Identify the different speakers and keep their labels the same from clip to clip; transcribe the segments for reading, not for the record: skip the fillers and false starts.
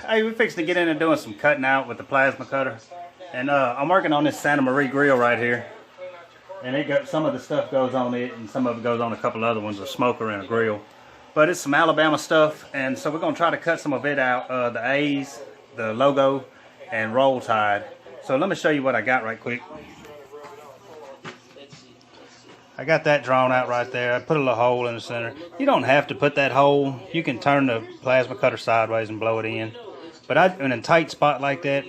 Speaker 1: Hey, we're fixing to get in and doing some cutting out with the plasma cutter. And I'm working on this Santa Maria grill right here. And it got, some of the stuff goes on it and some of it goes on a couple other ones, a smoker and a grill. But it's some Alabama stuff, and so we're going to try to cut some of it out, the A's, the logo, and Roll Tide. So let me show you what I got right quick. I got that drawn out right there. I put a little hole in the center. You don't have to put that hole. You can turn the plasma cutter sideways and blow it in. But in a tight spot like that,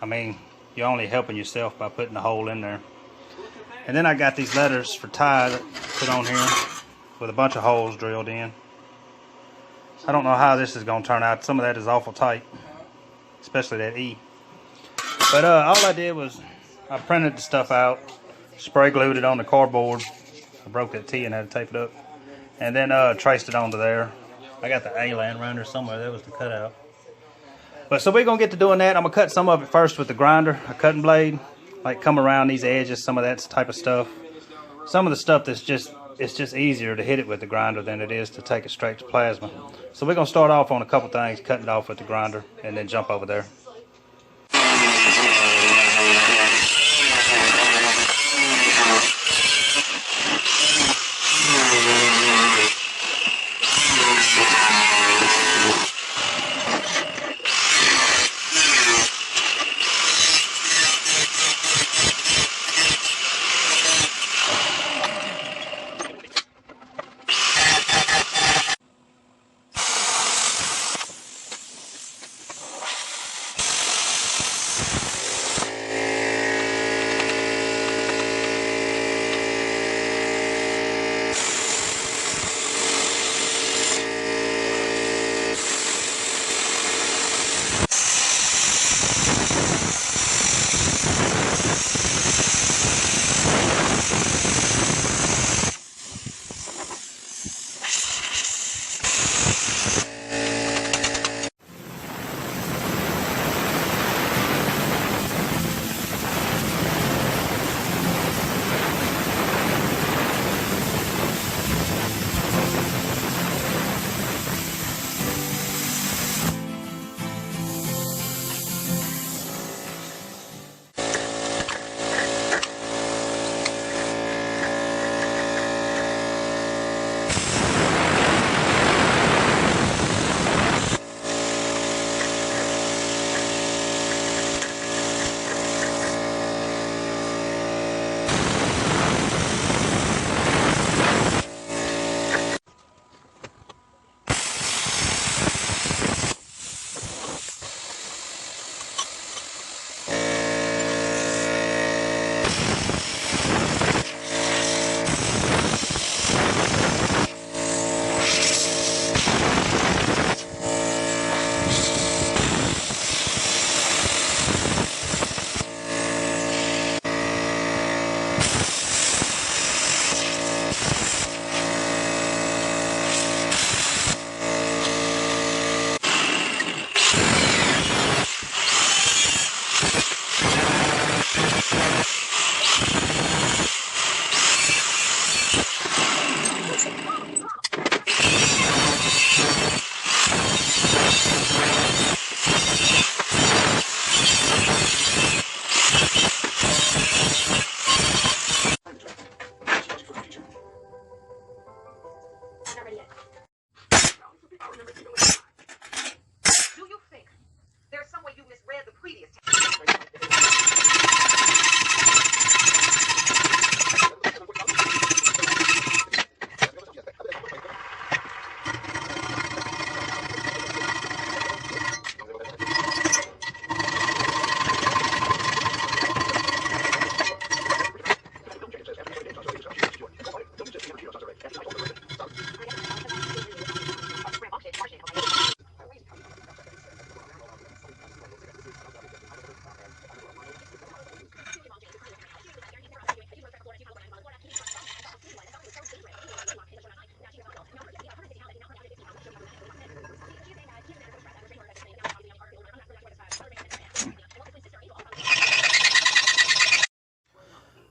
Speaker 1: I mean, you're only helping yourself by putting the hole in there. And then I got these letters for Tide put on here with a bunch of holes drilled in. I don't know how this is going to turn out. Some of that is awful tight, especially that E. But all I did was I printed the stuff out, spray glued it on the cardboard. I broke that T and had to tape it up. And then traced it onto there. I got the A laying around there somewhere. That was the cutout. But so we're going to get to doing that. I'm going to cut some of it first with the grinder, a cutting blade. Like come around these edges, some of that type of stuff. Some of the stuff that's just, it's just easier to hit it with the grinder than it is to take it straight to plasma. So we're going to start off on a couple things, cutting it off with the grinder, and then jump over there.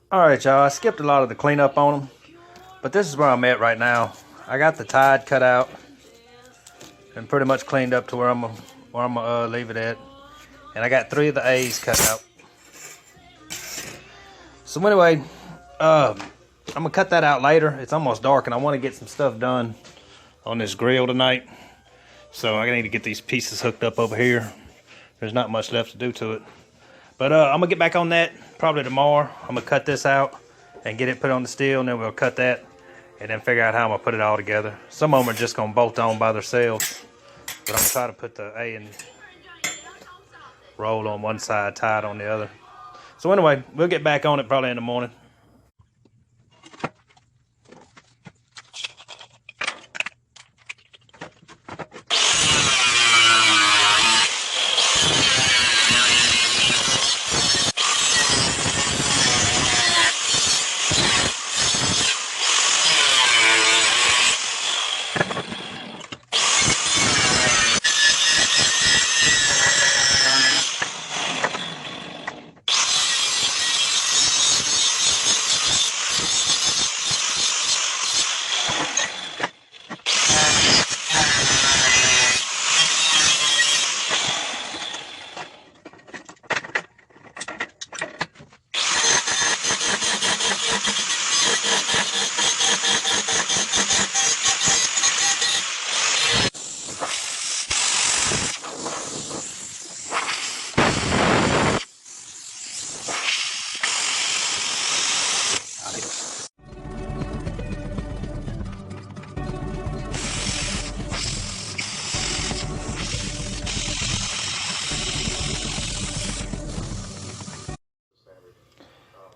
Speaker 1: Alright y'all, I skipped a lot of the cleanup on them, but this is where I'm at right now. I got the Tide cut out and pretty much cleaned up to where I'm where I'm gonna leave it at. And I got 3 of the A's cut out. So anyway, I'm gonna cut that out later. It's almost dark and I want to get some stuff done on this grill tonight. So I need to get these pieces hooked up over here. There's not much left to do to it. But I'm gonna get back on that probably tomorrow. I'm gonna cut this out and get it put on the steel, and then we'll cut that and then figure out how I'm gonna put it all together. Some of them are just gonna bolt on by themselves, but I'm gonna try to put the A and roll on one side, tie it on the other. So anyway, we'll get back on it probably in the morning.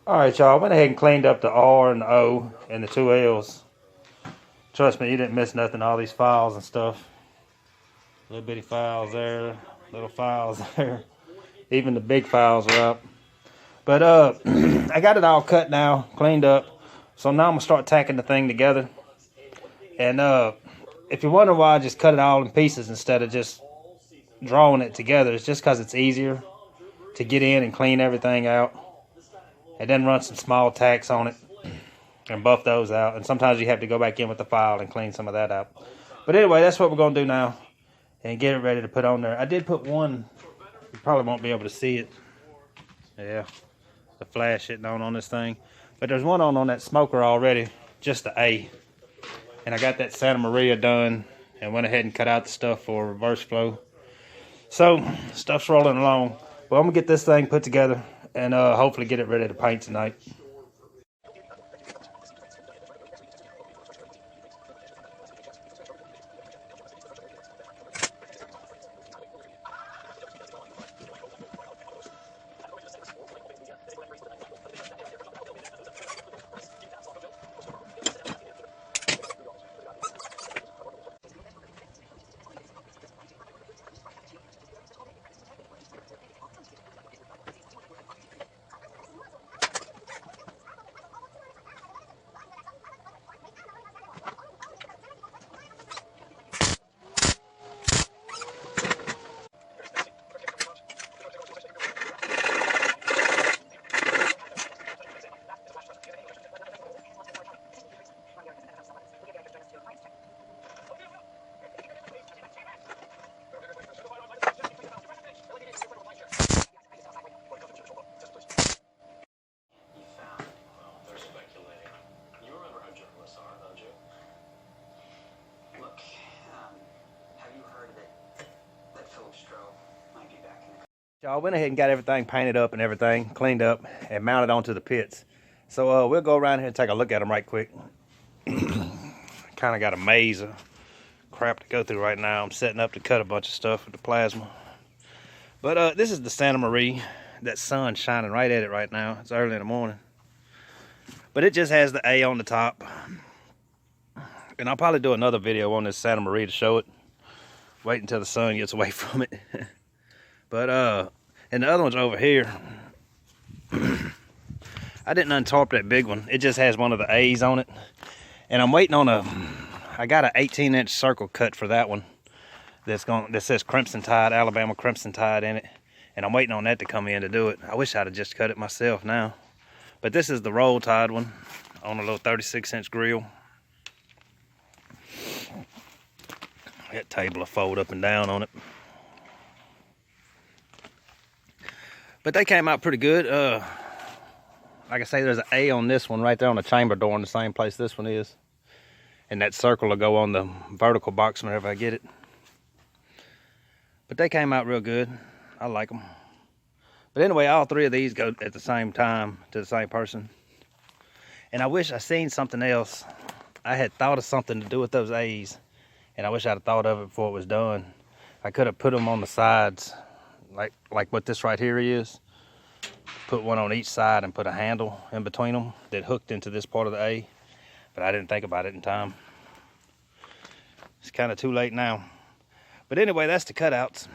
Speaker 1: Alright y'all, I went ahead and cleaned up the R and the O and the 2 L's. Trust me, you didn't miss nothing. All these files and stuff. Little bitty files there, little files there. Even the big files are up. But I got it all cut now, cleaned up. So now I'm gonna start tacking the thing together. And if you're wondering why I just cut it all in pieces instead of just drawing it together, it's just because it's easier to get in and clean everything out. And then run some small tacks on it and buff those out. And sometimes you have to go back in with the file and clean some of that out. But anyway, that's what we're going to do now. And get it ready to put on there. I did put one. You probably won't be able to see it. Yeah. The flash hitting on this thing. But there's one on that smoker already. Just the A. And I got that Santa Maria done. And went ahead and cut out the stuff for reverse flow. So, stuff's rolling along. Well, I'm going to get this thing put together. And hopefully get it ready to paint tonight. Y'all went ahead and got everything painted up and everything, cleaned up, and mounted onto the pits. So we'll go around here and take a look at them right quick. Kind of got a maze of crap to go through right now. I'm setting up to cut a bunch of stuff with the plasma. But this is the Santa Maria. That sun's shining right at it right now. It's early in the morning. But it just has the A on the top. And I'll probably do another video on this Santa Maria to show it. Wait until the sun gets away from it. But and the other one's over here. I didn't untarp that big one. It just has one of the A's on it. And I'm waiting on I got an 18-inch circle cut for that one. That says Crimson Tide, Alabama Crimson Tide in it. And I'm waiting on that to come in to do it. I wish I'd have just cut it myself now. But this is the roll tide one on a little 36-inch grill. That table will fold up and down on it. But they came out pretty good. Like I say, there's an A on this one right there on the chamber door in the same place this one is. And that circle will go on the vertical box whenever I get it. But they came out real good. I like them. But anyway, all three of these go at the same time to the same person. And I wish I seen something else. I had thought of something to do with those A's, and I wish I'd have thought of it before it was done. I could have put them on the sides, like what this right here is. Put one on each side and put a handle in between them that hooked into this part of the A. But I didn't think about it in time. It's kind of too late now. But anyway, that's the cutouts.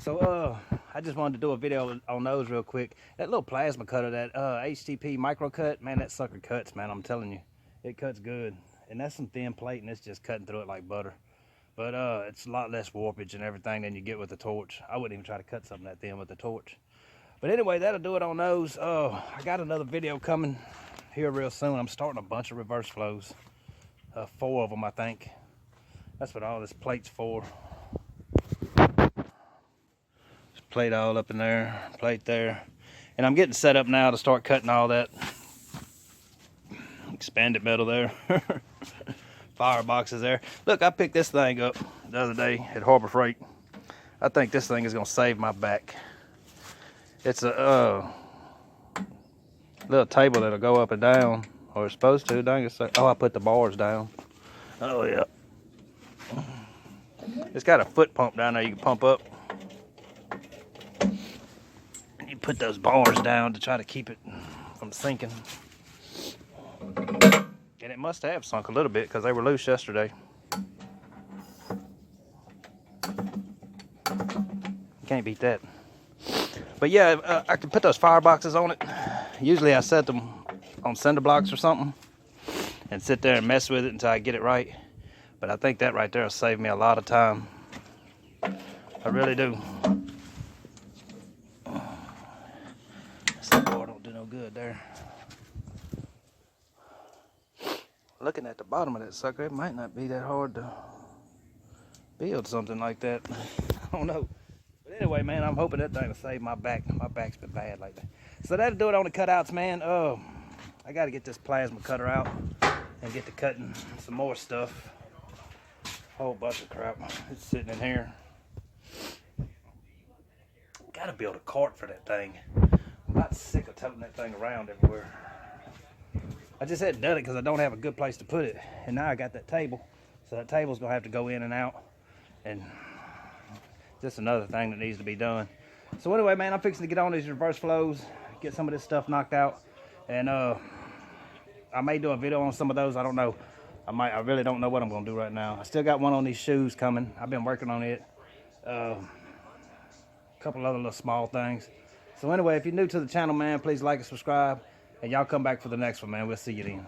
Speaker 1: So I just wanted to do a video on those real quick. That little plasma cutter, that HTP micro cut, man, that sucker cuts, man, I'm telling you. It cuts good. And that's some thin plate, and it's just cutting through it like butter. But it's a lot less warpage and everything than you get with the torch. I wouldn't even try to cut something that thin with the torch. But anyway, that'll do it on those. I got another video coming here real soon. I'm starting a bunch of reverse flows. 4 of them, I think. That's what all this plate's for. Plate all up in there, plate there. And I'm getting set up now to start cutting all that expanded metal there. Fire boxes there. Look, I picked this thing up the other day at Harbor Freight. I think this thing is gonna save my back. It's a little table that'll go up and down, or it's supposed to. Dang it. Oh, I put the bars down. Oh yeah. It's got a foot pump down there you can pump up. You put those bars down to try to keep it from sinking. And it must have sunk a little bit because they were loose yesterday. You can't beat that. But yeah, I can put those fire boxes on it. Usually I set them on cinder blocks or something and sit there and mess with it until I get it right. But I think that right there will save me a lot of time. I really do. That board don't do no good there. Looking at the bottom of that sucker, it might not be that hard to build something like that. I don't know. But anyway, man, I'm hoping that thing will save my back. My back's been bad lately. So that'll do it on the cutouts, man. I got to get this plasma cutter out and get to cutting some more stuff. Whole bunch of crap. It's sitting in here. Got to build a cart for that thing. I'm about sick of toting that thing around everywhere. I just hadn't done it because I don't have a good place to put it. And now I got that table. So that table's going to have to go in and out. And just another thing that needs to be done. So anyway, man, I'm fixing to get on these reverse flows. Get some of this stuff knocked out. And I may do a video on some of those. I don't know. I really don't know what I'm going to do right now. I still got one on these shoes coming. I've been working on it. A couple other little small things. So anyway, if you're new to the channel, man, please like and subscribe. And y'all come back for the next one, man. We'll see you then.